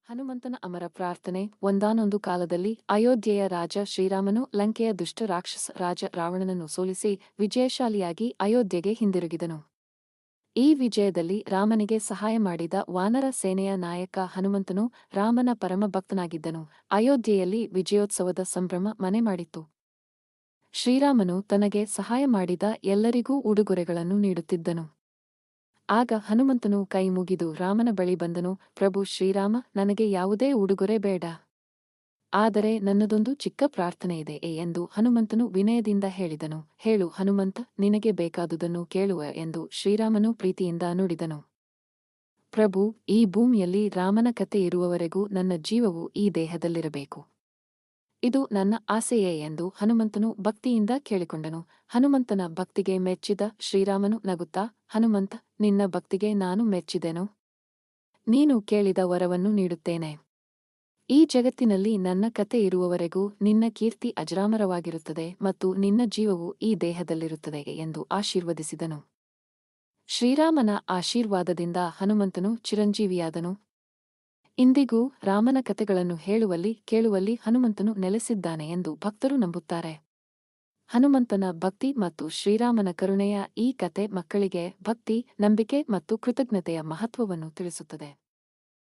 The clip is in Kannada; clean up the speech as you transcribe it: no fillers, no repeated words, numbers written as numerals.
ಹನುಮಂತನ ಅಮರ ಪ್ರಾರ್ಥನೆ. ಒಂದಾನೊಂದು ಕಾಲದಲ್ಲಿ ಅಯೋಧ್ಯೆಯ ರಾಜ ಶ್ರೀರಾಮನು ಲಂಕೆಯ ದುಷ್ಟ ರಾಕ್ಷಸ ರಾಜ ರಾವಣನನ್ನು ಸೋಲಿಸಿ ವಿಜಯಶಾಲಿಯಾಗಿ ಅಯೋಧ್ಯೆಗೆ ಹಿಂದಿರುಗಿದನು. ಈ ವಿಜಯದಲ್ಲಿ ರಾಮನಿಗೆ ಸಹಾಯ ಮಾಡಿದ ವಾನರ ಸೇನೆಯ ನಾಯಕ ಹನುಮಂತನು ರಾಮನ ಪರಮ ಭಕ್ತನಾಗಿದ್ದನು. ಅಯೋಧ್ಯೆಯಲ್ಲಿ ವಿಜಯೋತ್ಸವದ ಸಂಭ್ರಮ ಮನೆ ಮಾಡಿತ್ತು. ಶ್ರೀರಾಮನು ತನಗೆ ಸಹಾಯ ಮಾಡಿದ ಎಲ್ಲರಿಗೂ ಉಡುಗೊರೆಗಳನ್ನು ನೀಡುತ್ತಿದ್ದನು. ಆಗ ಹನುಮಂತನು ಕೈ ಮುಗಿದು ರಾಮನ ಬಳಿ ಬಂದನು. ಪ್ರಭು ಶ್ರೀರಾಮ, ನನಗೆ ಯಾವುದೇ ಉಡುಗೊರೆ ಬೇಡ. ಆದರೆ ನನ್ನದೊಂದು ಚಿಕ್ಕ ಪ್ರಾರ್ಥನೆಯಿದೆ ಎಂದು ಹನುಮಂತನು ವಿನಯದಿಂದ ಹೇಳಿದನು. ಹೇಳು ಹನುಮಂತ, ನಿನಗೆ ಬೇಕಾದುದನ್ನು ಕೇಳುವ ಎಂದು ಶ್ರೀರಾಮನು ಪ್ರೀತಿಯಿಂದ ನುಡಿದನು. ಪ್ರಭು, ಈ ಭೂಮಿಯಲ್ಲಿ ರಾಮನ ಕತೆ ಇರುವವರೆಗೂ ನನ್ನ ಜೀವವು ಈ ದೇಹದಲ್ಲಿರಬೇಕು. ಇದು ನನ್ನ ಆಸೆಯೇ ಎಂದು ಹನುಮಂತನು ಭಕ್ತಿಯಿಂದ ಕೇಳಿಕೊಂಡನು. ಹನುಮಂತನ ಭಕ್ತಿಗೆ ಮೆಚ್ಚಿದ ಶ್ರೀರಾಮನು ನಗುತ್ತಾ, ಹನುಮಂತ, ನಿನ್ನ ಭಕ್ತಿಗೆ ನಾನು ಮೆಚ್ಚಿದೆನು. ನೀನು ಕೇಳಿದ ವರವನ್ನು ನೀಡುತ್ತೇನೆ. ಈ ಜಗತ್ತಿನಲ್ಲಿ ನನ್ನ ಕತೆ ಇರುವವರೆಗೂ ನಿನ್ನ ಕೀರ್ತಿ ಅಜರಾಮರವಾಗಿರುತ್ತದೆ ಮತ್ತು ನಿನ್ನ ಜೀವವು ಈ ದೇಹದಲ್ಲಿರುತ್ತದೆ ಎಂದು ಆಶೀರ್ವದಿಸಿದನು. ಶ್ರೀರಾಮನ ಆಶೀರ್ವಾದದಿಂದ ಹನುಮಂತನು ಚಿರಂಜೀವಿಯಾದನು. ಇಂದಿಗೂ ರಾಮನ ಕತೆಗಳನ್ನು ಹೇಳುವಲ್ಲಿ ಕೇಳುವಲ್ಲಿ ಹನುಮಂತನು ನೆಲೆಸಿದ್ದಾನೆ ಎಂದು ಭಕ್ತರು ನಂಬುತ್ತಾರೆ. ಹನುಮಂತನ ಭಕ್ತಿ ಮತ್ತು ಶ್ರೀರಾಮನ ಕರುಣೆಯ ಈ ಕತೆ ಮಕ್ಕಳಿಗೆ ಭಕ್ತಿ, ನಂಬಿಕೆ ಮತ್ತು ಕೃತಜ್ಞತೆಯ ಮಹತ್ವವನ್ನು ತಿಳಿಸುತ್ತದೆ.